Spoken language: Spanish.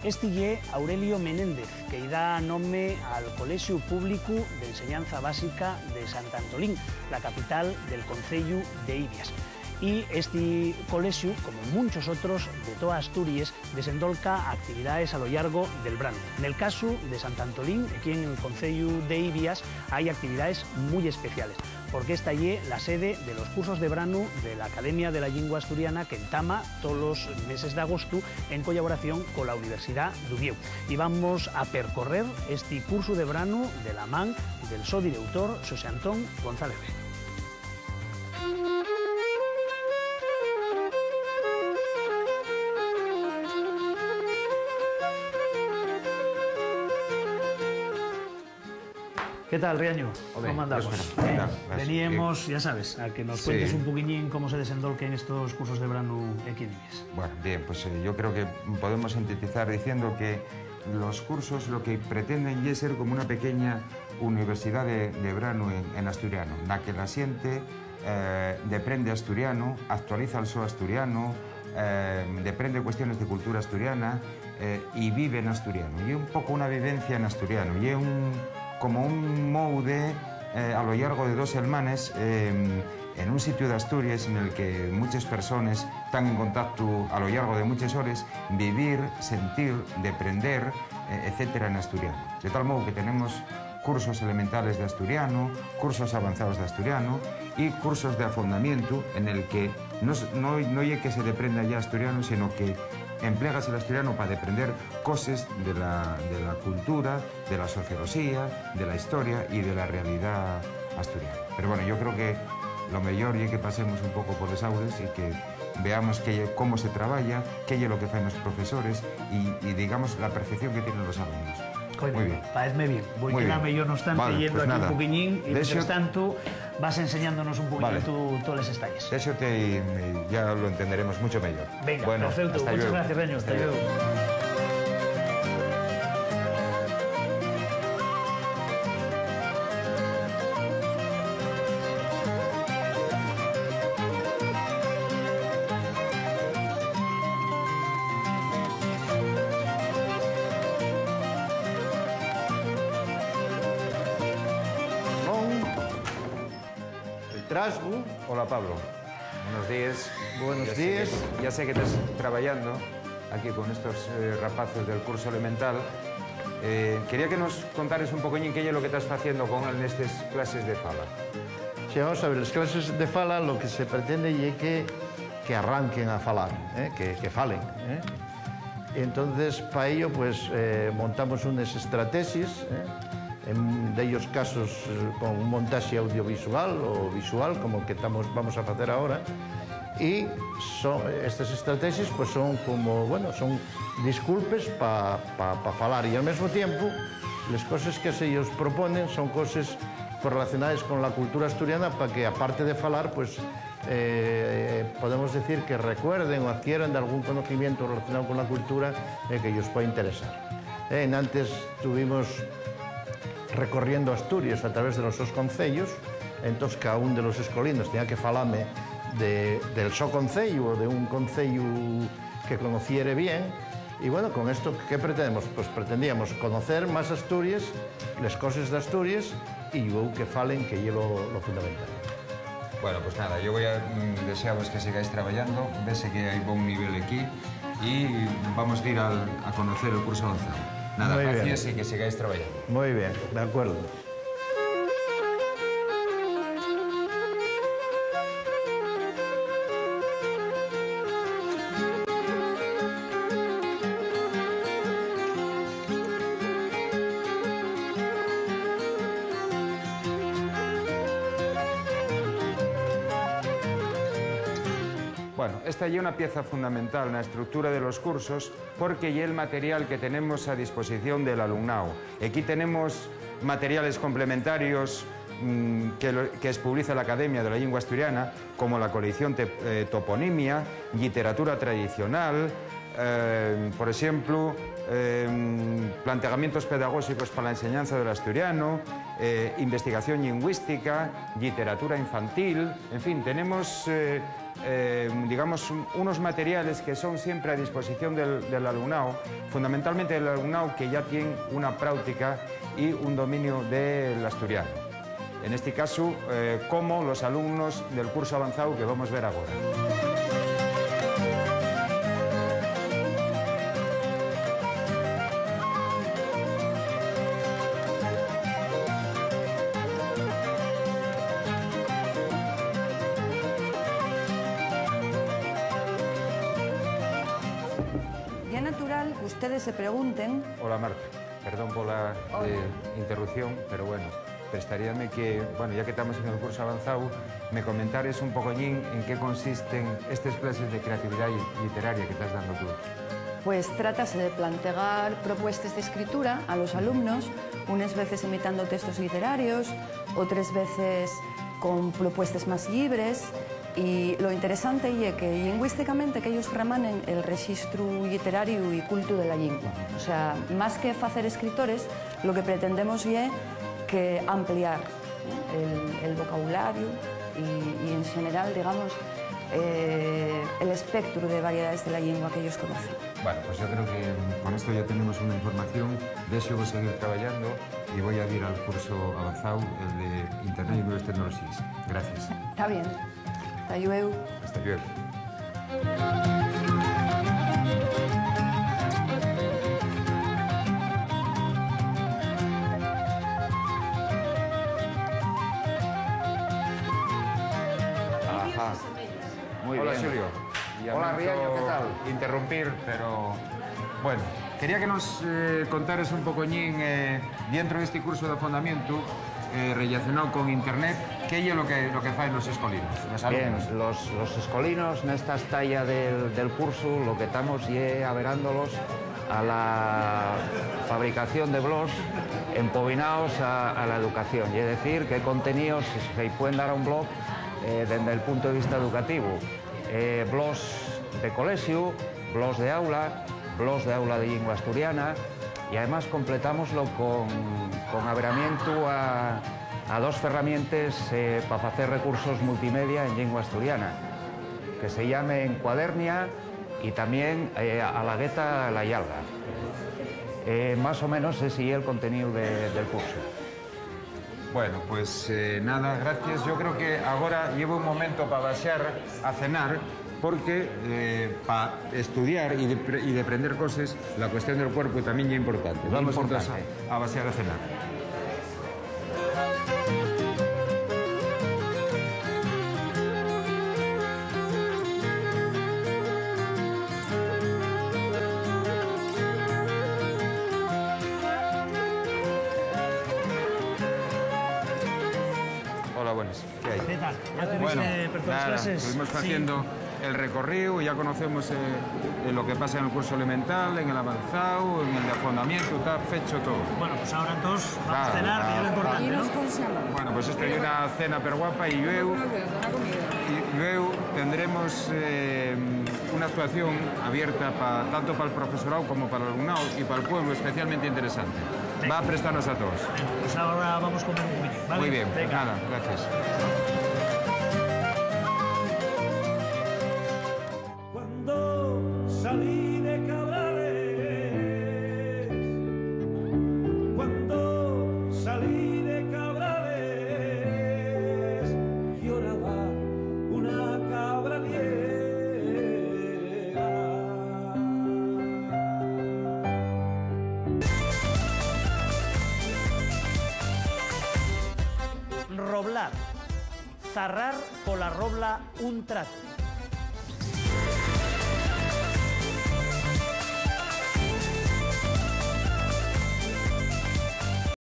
Este é Aurelio Menéndez, que dá nome al Colexio Público de Enseñanza Básica de Sant Antolín, la capital del concello de Ibias. Y este colexio, como muchos otros de toda Asturias, desendolca actividades a lo largo del verano. En el caso de Sant Antolín, aquí en el concello de Ibias, hay actividades muy especiales, porque esta es la sede de los cursos de verano de la Academia de la Lengua Asturiana, que entama todos los meses de agosto en colaboración con la Universidad d'Uvieu. Y vamos a percorrer este curso de verano de la man del so director Xosé Antón González Rey. ¿Qué tal, Riaño? ¿Cómo andamos? Veníamos, ya sabes, a que nos cuentes un poquillín cómo se desendolquen estos cursos de verano aquí en Ibias. Bueno, bien, pues yo creo que podemos sintetizar diciendo que los cursos lo que pretenden es ser como una pequeña universidad de verano en asturiano, en la que la xente deprende asturiano, actualiza el so asturiano, deprende cuestiones de cultura asturiana y vive en asturiano. Y un poco una vivencia en asturiano, y como un moude a lo largo de 2 semanas en un sitio de Asturias en el que muchas personas están en contacto a lo largo de muchas horas, vivir, sentir, deprender, etcétera, en asturiano. De tal modo que tenemos cursos elementales de asturiano, cursos avanzados de asturiano y cursos de afondamiento en el que no hay que se deprenda ya asturiano, sino que empleas el asturiano para aprender cosas de la cultura, de la sociología, de la historia y de la realidad asturiana. Pero bueno, yo creo que lo mejor es que pasemos un poco por las aulas y que veamos cómo se trabaja, qué es lo que hacen los profesores y digamos la perfección que tienen los alumnos. Muy bien. Parecme bien. Voy a quedarme yo no obstante yendo aquí un poquillín y mientras tanto vas enseñándonos un poquillo todos los detalles. Eso ya lo entenderemos mucho mejor. Venga, bueno, perfecto. Muchas gracias, Reño. Hasta luego. Hola, Pablo. Buenos días. Buenos días. Ya sé que estás trabajando aquí con estos rapaces del curso elemental. Quería que nos contares un poquín qué es lo que estás haciendo con estas clases de fala. Sí, vamos a ver, las clases de fala lo que se pretende es que arranquen a falar, que falen. Entonces, para ello, pues, montamos unas estrategias, en ellos casos con un montaje audiovisual o visual, como el que vamos a hacer ahora, y estas estrategias pues son como, bueno, son disculpes para falar, y al mismo tiempo las cosas que ellos proponen son cosas relacionadas con la cultura asturiana para que, aparte de falar, pues podemos decir que recuerden o adquieran de algún conocimiento relacionado con la cultura que ellos pueda interesar. Antes tuvimos recorriendo Asturias a través de los dos concellos, entonces cada uno de los escolinos tenía que falarme del so concello o de un concello que conociere bien. Y bueno, con esto, ¿qué pretendemos? Pues pretendíamos conocer más Asturias, las cosas de Asturias, y luego que falen, que es lo fundamental. Bueno, pues nada, yo desearos que sigáis trabajando, vese que hay buen nivel aquí y vamos a ir a conocer el curso avanzado. Nada, gracias y que sigáis trabajando. Muy bien, de acuerdo. Bueno, esta es una pieza fundamental en la estructura de los cursos porque es el material que tenemos a disposición del alumnado. Aquí tenemos materiales complementarios que publica la Academia de la Lengua Asturiana, como la colección Toponimia, literatura tradicional, por ejemplo, planteamientos pedagógicos para la enseñanza del asturiano, investigación lingüística, literatura infantil, en fin, tenemos digamos, unos materiales que son siempre a disposición del alumnado, fundamentalmente del alumnado que ya tiene una práctica y un dominio del asturiano. En este caso, como los alumnos del curso avanzado que vamos a ver ahora. Y es natural que ustedes se pregunten... Hola Marta, perdón por la interrupción, pero bueno, prestaríame que, bueno, ya que estamos en el curso avanzado, me comentares un pocollín en qué consisten estas clases de creatividad literaria que estás dando tú. Pues trátase de plantear propuestas de escritura a los alumnos, unas veces imitando textos literarios, otras veces con propuestas más libres. Y lo interesante es que lingüísticamente que ellos remanen el registro literario y culto de la lengua. O sea, más que hacer escritores, lo que pretendemos es que ampliar el vocabulario y en general, digamos, el espectro de variedades de la lengua que ellos conocen. Bueno, pues yo creo que con esto ya tenemos una información, de eso voy a seguir trabajando y voy a ir al curso avanzado, el de Internet y Nuevas Tecnologías. Gracias. Está bien. Hasta luego. Hasta luego. Ajá. Muy Hola, bien. Julio. Hola, Riaño, ¿qué tal? Interrumpir, pero bueno, quería que nos contaras un pocoñín dentro de este curso de afondamiento relacionado con Internet, ¿qué es lo que hacen los escolinos, los alumnos? Bien, los escolinos nesta estalla del curso lo que estamos es averándolos a la fabricación de blogs empobinados a la educación, y es decir, qué contenidos se pueden dar a un blog desde el punto de vista educativo. Blogs de colegio, blogs de aula de lengua asturiana, y además completámoslo con averamiento a dos herramientas para hacer recursos multimedia en lengua asturiana, que se llamen Cuadernia y también a la gueta la yalga. Más o menos ese es el contenido del curso. Bueno, pues nada, gracias. Yo creo que ahora llevo un momento para baixar a cenar, porque para estudiar y de aprender cosas, la cuestión del cuerpo también es importante. Vamos entonces a baixar a cenar. Hola, buenas. ¿Qué hay? ¿Qué tal? ¿Ya tuviste Bueno, las nada, clases? estuvimos haciendo el recorrido, ya conocemos lo que pasa en el curso elemental, en el avanzado, en el de afondamiento, está fecho todo. Bueno, pues ahora entonces vamos a cenar, que es lo importante, ¿no? Bueno, pues esto es una cena per guapa y luego tendremos una actuación abierta tanto para el profesorado como para el alumnado y para el pueblo, especialmente interesante. Va a prestarnos a todos. Pues ahora vamos a comer un poquillo, ¿vale? Muy bien, pues Venga. nada, gracias. Cuando salí de Cabrales, cuando salí de Cabrales, lloraba una cabra vieja. Roblar. Zarrar con la robla un traste.